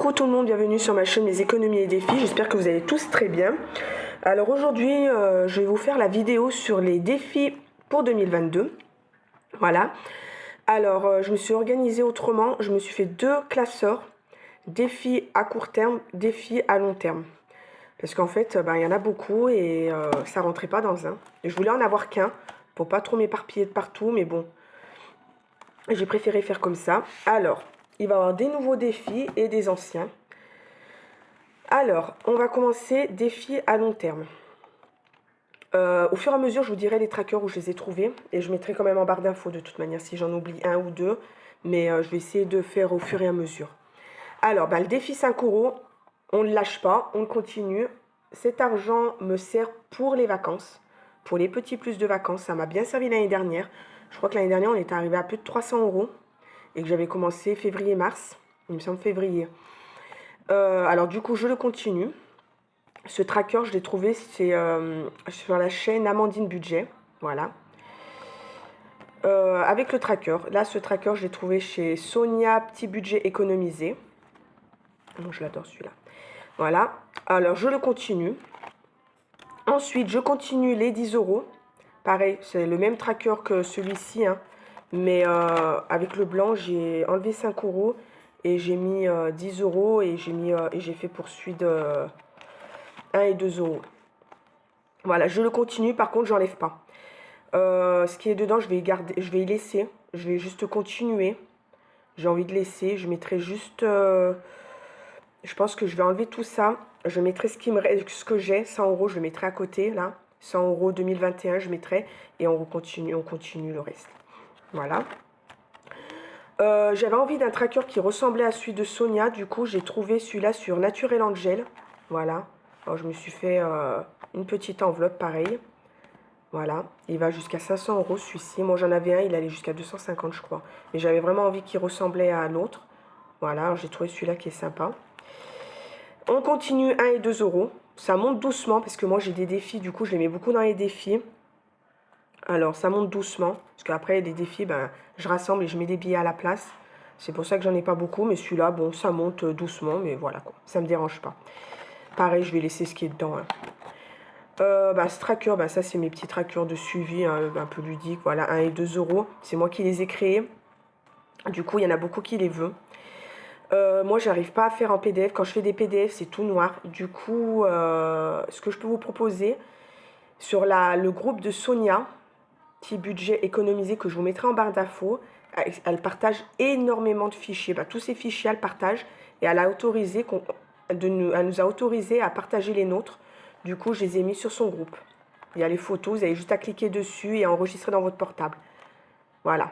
Coucou tout le monde, bienvenue sur ma chaîne Mes économies et défis, j'espère que vous allez tous très bien. Alors aujourd'hui, je vais vous faire la vidéo sur les défis pour 2022. Voilà. Alors, je me suis organisée autrement, je me suis fait deux classeurs, défis à court terme, défis à long terme. Parce qu'en fait, il y en a beaucoup et ça rentrait pas dans un. Je voulais en avoir qu'un pour pas trop m'éparpiller de partout, mais bon, j'ai préféré faire comme ça. Alors, il va y avoir des nouveaux défis et des anciens. Alors, on va commencer défis à long terme. Au fur et à mesure, je vous dirai les trackers où je les ai trouvés. Et je mettrai quand même en barre d'infos de toute manière si j'en oublie un ou deux. Mais je vais essayer de faire au fur et à mesure. Alors, le défi 5 €, on ne le lâche pas, on continue. Cet argent me sert pour les vacances, pour les petits plus de vacances. Ça m'a bien servi l'année dernière. Je crois que l'année dernière, on était arrivé à plus de 300 € et que j'avais commencé février-mars. Il me semble février. Alors du coup, je le continue. Ce tracker, je l'ai trouvé, c'est sur la chaîne Amandine Budget. Voilà. Avec le tracker. Là, ce tracker, je l'ai trouvé chez Sonia Petit Budget Économisé. Bon, je l'adore celui-là. Voilà. Alors, je le continue. Ensuite, je continue les 10 €. Pareil, c'est le même tracker que celui-ci, hein. Mais avec le blanc, j'ai enlevé 5 € et j'ai mis 10 € et j'ai fait poursuite de 1 et 2 €. Voilà, je le continue, par contre, j'enlève pas. Ce qui est dedans, je vais garder, je vais y laisser. Je vais juste continuer. J'ai envie de laisser. Je mettrai juste. Je pense que je vais enlever tout ça. Je mettrai ce que j'ai, 100 €, je le mettrai à côté, là. 100 € 2021, je mettrai. Et on continue le reste. Voilà. J'avais envie d'un tracker qui ressemblait à celui de Sonia. Du coup, j'ai trouvé celui-là sur Naturel Angel. Voilà. Alors, je me suis fait une petite enveloppe, pareil. Voilà. Il va jusqu'à 500 € celui-ci. Moi, j'en avais un, il allait jusqu'à 250, je crois. Mais j'avais vraiment envie qu'il ressemblait à l'autre. Voilà. J'ai trouvé celui-là qui est sympa. On continue 1 et 2 €. Ça monte doucement parce que moi, j'ai des défis. Du coup, je les mets beaucoup dans les défis. Alors, ça monte doucement, parce qu'après, des défis, je rassemble et je mets des billets à la place. C'est pour ça que j'en ai pas beaucoup, mais celui-là, bon, ça monte doucement, mais voilà, quoi. Ça me dérange pas. Pareil, je vais laisser ce qui est dedans, hein. Ce tracker, ça, c'est mes petits trackers de suivi, hein, un peu ludiques, voilà, 1 et 2 €. C'est moi qui les ai créés. Du coup, il y en a beaucoup qui les veulent. Moi, j'arrive pas à faire en PDF. Quand je fais des PDF, c'est tout noir. Du coup, ce que je peux vous proposer, sur le groupe de Sonia, Petit Budget Économisé, que je vous mettrai en barre d'infos, elle partage énormément de fichiers. Tous ces fichiers, elle partage et elle nous a autorisé à partager les nôtres. Du coup, je les ai mis sur son groupe. Il y a les photos, vous avez juste à cliquer dessus et à enregistrer dans votre portable. Voilà.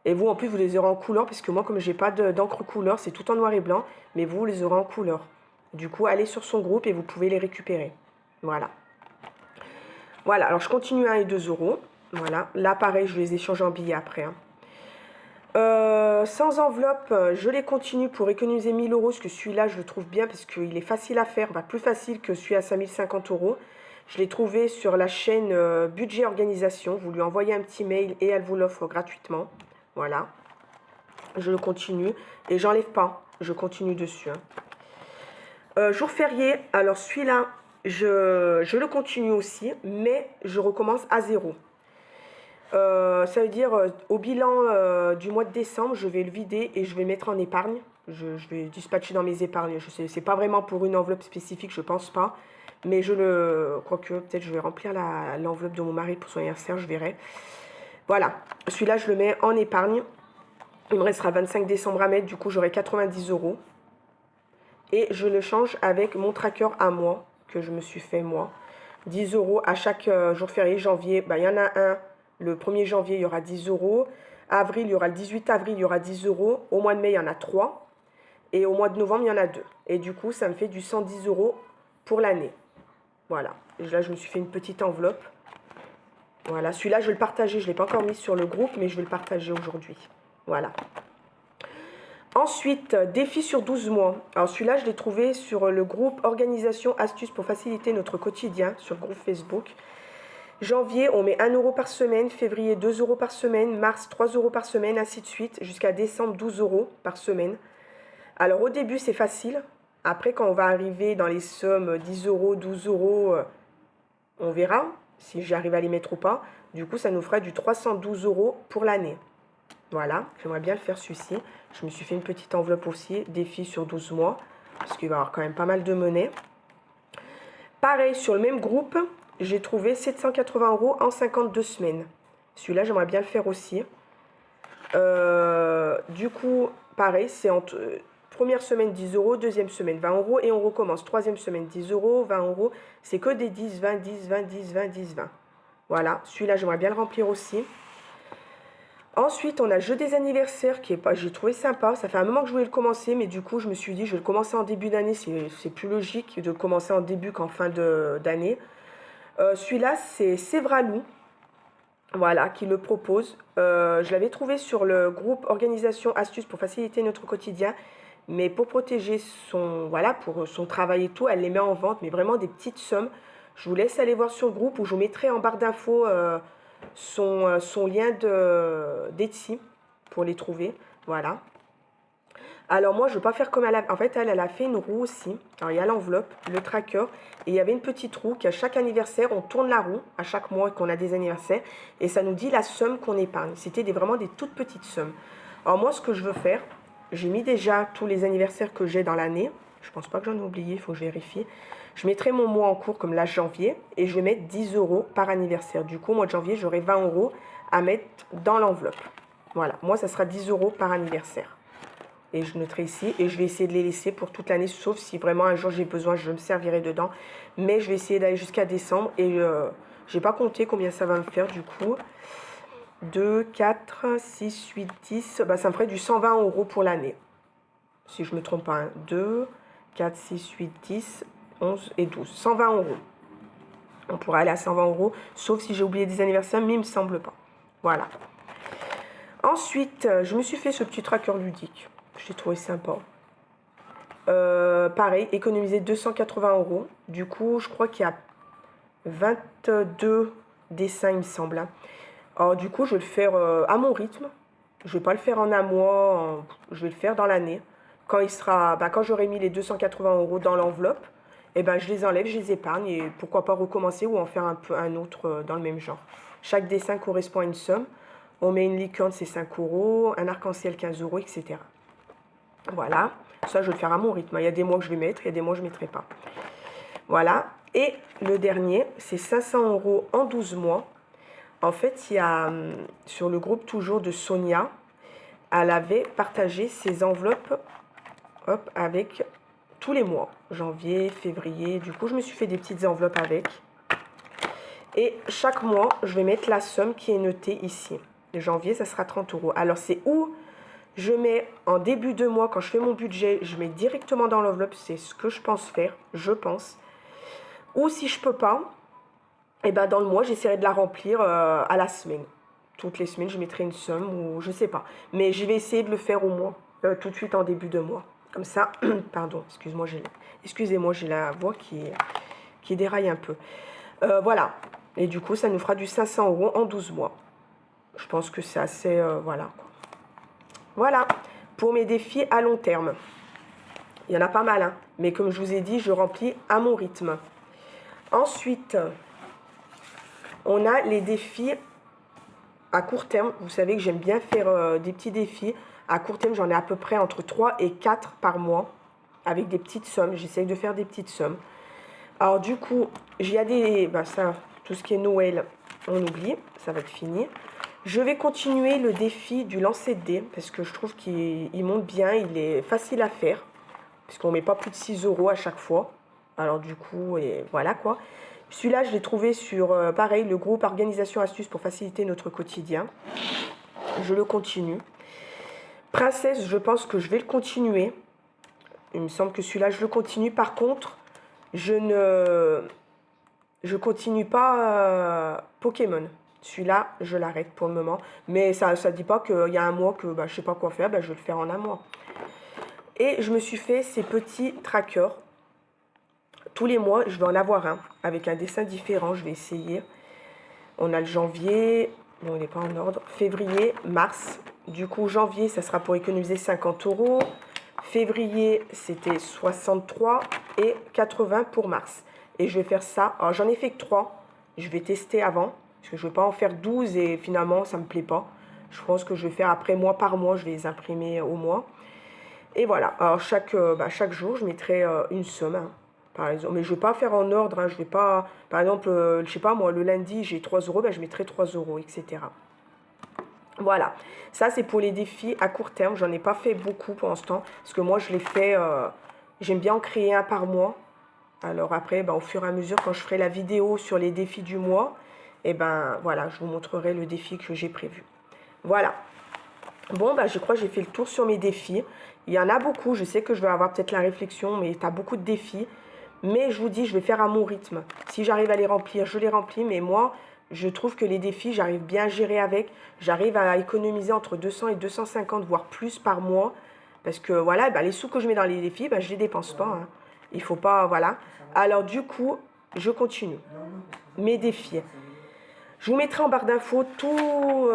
Et vous, en plus, vous les aurez en couleur, parce que moi, comme j'ai pas d'encre couleur, c'est tout en noir et blanc, mais vous les aurez en couleur. Du coup, allez sur son groupe et vous pouvez les récupérer. Voilà. Voilà, alors je continue 1 et 2 €. Voilà, là pareil, je les échange en billets après, hein. Sans enveloppe, je les continue pour économiser 1000 €, parce que celui-là, je le trouve bien, parce qu'il est facile à faire, plus facile que celui à 5050 €. Je l'ai trouvé sur la chaîne Budget Organisation. Vous lui envoyez un petit mail et elle vous l'offre gratuitement. Voilà. Je le continue et j'enlève pas. Je continue dessus, hein. Jour férié, alors celui-là, je le continue aussi, mais je recommence à 0. Ça veut dire, au bilan du mois de décembre, je vais le vider et je vais mettre en épargne. Je vais dispatcher dans mes épargnes. Je sais, c'est pas vraiment pour une enveloppe spécifique, je pense pas. Mais quoique, peut-être je vais remplir l'enveloppe de mon mari pour son anniversaire, je verrai. Voilà, celui-là, je le mets en épargne. Il me restera 25 décembre à mettre, du coup, j'aurai 90 €. Et je le change avec mon tracker à moi, que je me suis fait moi. 10 € à chaque jour férié. Janvier, il y en a un. Le 1er janvier, il y aura 10 €. Avril, il y aura le 18 avril, il y aura 10 €. Au mois de mai, il y en a 3. Et au mois de novembre, il y en a 2. Et du coup, ça me fait du 110 € pour l'année. Voilà. Et là, je me suis fait une petite enveloppe. Voilà. Celui-là, je vais le partager. Je ne l'ai pas encore mis sur le groupe, mais je vais le partager aujourd'hui. Voilà. Ensuite, défi sur 12 mois. Alors celui-là, je l'ai trouvé sur le groupe Organisation Astuces pour faciliter notre quotidien, sur le groupe Facebook. Janvier, on met 1 € par semaine, février 2 € par semaine, mars 3 € par semaine, ainsi de suite, jusqu'à décembre 12 € par semaine. Alors au début c'est facile. Après quand on va arriver dans les sommes 10 euros, 12 euros, on verra si j'arrive à les mettre ou pas. Du coup ça nous fera du 312 euros pour l'année. Voilà, j'aimerais bien le faire celui-ci. Je me suis fait une petite enveloppe aussi, défi sur 12 mois. Parce qu'il va y avoir quand même pas mal de monnaie. Pareil, sur le même groupe, j'ai trouvé 780 euros en 52 semaines. Celui-là, j'aimerais bien le faire aussi. Du coup, pareil, c'est entre première semaine 10 euros, deuxième semaine 20 euros et on recommence. Troisième semaine 10 euros, 20 euros. C'est que des 10, 20, 10, 20, 10, 20, 10, 20. Voilà, celui-là, j'aimerais bien le remplir aussi. Ensuite, on a le jeu des anniversaires qui est pas, j'ai trouvé sympa. Ça fait un moment que je voulais le commencer, mais du coup, je me suis dit, je vais le commencer en début d'année. C'est plus logique de commencer en début qu'en fin d'année. Celui-là, c'est Sévralou, voilà, qui le propose. Je l'avais trouvé sur le groupe Organisation Astuces pour faciliter notre quotidien. Mais pour protéger son, voilà, pour son travail et tout, elle les met en vente, mais vraiment des petites sommes. Je vous laisse aller voir sur le groupe où je vous mettrai en barre d'infos son lien d'Etsy pour les trouver. Voilà. Alors moi, je ne veux pas faire comme elle a... En fait, elle a fait une roue aussi. Alors, il y a l'enveloppe, le tracker. Et il y avait une petite roue qu'à chaque anniversaire, on tourne la roue à chaque mois qu'on a des anniversaires. Et ça nous dit la somme qu'on épargne. C'était vraiment des toutes petites sommes. Alors moi, ce que je veux faire, j'ai mis déjà tous les anniversaires que j'ai dans l'année. Je ne pense pas que j'en ai oublié, il faut que je vérifie. Je mettrai mon mois en cours comme là, janvier. Et je vais mettre 10 euros par anniversaire. Du coup, au mois de janvier, j'aurai 20 euros à mettre dans l'enveloppe. Voilà, moi, ça sera 10 euros par anniversaire. Et je noterai ici. Et je vais essayer de les laisser pour toute l'année. Sauf si vraiment un jour j'ai besoin, je me servirai dedans. Mais je vais essayer d'aller jusqu'à décembre. Et je n'ai pas compté combien ça va me faire du coup. 2, 4, 6, 8, 10. Bah, ça me ferait du 120 euros pour l'année. Si je ne me trompe pas. 2, 4, 6, 8, 10, 11 et 12. 120 euros. On pourrait aller à 120 euros. Sauf si j'ai oublié des anniversaires. Mais il ne me semble pas. Voilà. Ensuite, je me suis fait ce petit tracker ludique. J'ai trouvé sympa. Pareil, économiser 280 euros. Du coup, je crois qu'il y a 22 dessins, il me semble. Hein. Alors, du coup, je vais le faire à mon rythme. Je ne vais pas le faire en un mois. Je vais le faire dans l'année. Quand il sera, quand j'aurai mis les 280 euros dans l'enveloppe, eh ben, je les enlève, je les épargne. Et pourquoi pas recommencer ou en faire un autre dans le même genre. Chaque dessin correspond à une somme. On met une licorne, c'est 5 euros. Un arc-en-ciel, 15 euros, etc. Voilà, ça je vais le faire à mon rythme. Il y a des mois que je vais mettre, il y a des mois que je ne mettrai pas. Voilà, et le dernier, c'est 500 euros en 12 mois. En fait, il y a sur le groupe toujours de Sonia, elle avait partagé ses enveloppes hop, avec tous les mois, janvier, février. Du coup, je me suis fait des petites enveloppes avec. Et chaque mois, je vais mettre la somme qui est notée ici. Le janvier, ça sera 30 euros. Alors, c'est où je mets en début de mois, quand je fais mon budget, je mets directement dans l'enveloppe. C'est ce que je pense faire, je pense. Ou si je peux pas, et ben dans le mois, j'essaierai de la remplir à la semaine. Toutes les semaines, je mettrai une somme ou je sais pas. Mais je vais essayer de le faire au mois, tout de suite en début de mois. Comme ça, pardon, excusez-moi, j'ai la voix qui déraille un peu. Voilà. Et du coup, ça nous fera du 500 euros en 12 mois. Je pense que c'est assez... voilà. Voilà, pour mes défis à long terme. Il y en a pas mal, hein, mais comme je vous ai dit, je remplis à mon rythme. Ensuite, on a les défis à court terme. Vous savez que j'aime bien faire des petits défis. À court terme, j'en ai à peu près entre 3 et 4 par mois, avec des petites sommes. J'essaye de faire des petites sommes. Alors du coup, il y a des... ça, tout ce qui est Noël, on oublie, ça va être fini. Je vais continuer le défi du lancer de dés parce que je trouve qu'il monte bien, il est facile à faire puisqu'on ne met pas plus de 6 euros à chaque fois. Alors du coup, et voilà quoi. Celui-là, je l'ai trouvé sur, pareil, le groupe Organisation Astuces pour faciliter notre quotidien. Je le continue. Princesse, je pense que je vais le continuer. Il me semble que celui-là, je le continue. Par contre, je continue pas Pokémon. Celui-là, je l'arrête pour le moment. Mais ça ne dit pas qu'il y a un mois que je ne sais pas quoi faire. Je vais le faire en un mois. Et je me suis fait ces petits trackers. Tous les mois, je vais en avoir un. Avec un dessin différent, je vais essayer. On a le janvier. Bon, il n'est pas en ordre. Février, mars. Du coup, janvier, ça sera pour économiser 50 euros. Février, c'était 63 et 80 pour mars. Et je vais faire ça. Alors, j'en ai fait que 3. Je vais tester avant. Parce que je ne vais pas en faire 12 et finalement, ça ne me plaît pas. Je pense que je vais faire après mois par mois. Je vais les imprimer au mois. Et voilà. Alors, chaque jour, je mettrai une somme. Hein, par exemple. Mais je ne vais pas faire en ordre. Hein, je vais pas... Par exemple, je ne sais pas, moi, le lundi, j'ai 3 euros. Ben, je mettrai 3 euros, etc. Voilà, ça c'est pour les défis à court terme. J'en ai pas fait beaucoup pour l'instant. Parce que moi je les fais, j'aime bien en créer un par mois. Alors après, ben, au fur et à mesure, quand je ferai la vidéo sur les défis du mois, et ben voilà, je vous montrerai le défi que j'ai prévu. Voilà. Bon, ben, je crois que j'ai fait le tour sur mes défis. Il y en a beaucoup, je sais que je vais avoir peut-être la réflexion, mais tu as beaucoup de défis. Mais je vous dis, je vais faire à mon rythme. Si j'arrive à les remplir, je les remplis. Mais moi, je trouve que les défis, j'arrive bien à gérer avec. J'arrive à économiser entre 200 et 250, voire plus par mois. Parce que voilà, ben, les sous que je mets dans les défis, ben, je ne les dépense pas. Hein. Il ne faut pas, voilà. Alors du coup, je continue. Mes défis. Je vous mettrai en barre d'infos tout.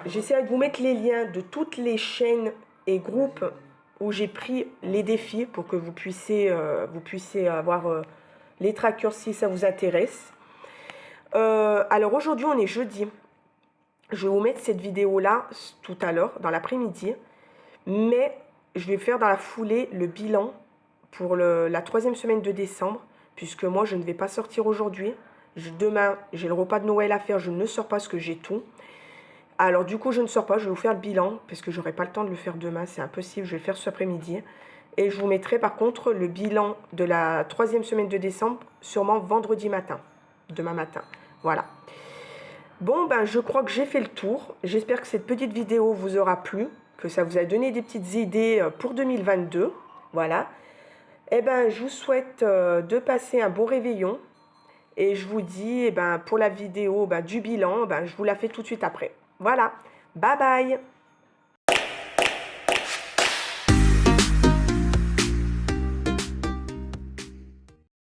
J'essaierai de vous mettre les liens de toutes les chaînes et groupes où j'ai pris les défis pour que vous puissiez avoir les trackers si ça vous intéresse. Alors aujourd'hui, on est jeudi. Je vais vous mettre cette vidéo-là tout à l'heure, dans l'après-midi. Mais je vais faire dans la foulée le bilan pour la 3e semaine de décembre, puisque moi, je ne vais pas sortir aujourd'hui. Demain, j'ai le repas de Noël à faire, je ne sors pas parce que j'ai tout. Alors du coup, je ne sors pas, je vais vous faire le bilan, parce que je n'aurai pas le temps de le faire demain, c'est impossible, je vais le faire cet après-midi. Et je vous mettrai par contre le bilan de la 3e semaine de décembre, sûrement vendredi matin, demain matin. Voilà. Bon, ben je crois que j'ai fait le tour. J'espère que cette petite vidéo vous aura plu, que ça vous a donné des petites idées pour 2022. Voilà. Eh ben, je vous souhaite de passer un bon réveillon. Et je vous dis, pour la vidéo du bilan, je vous la fais tout de suite après. Voilà, bye bye!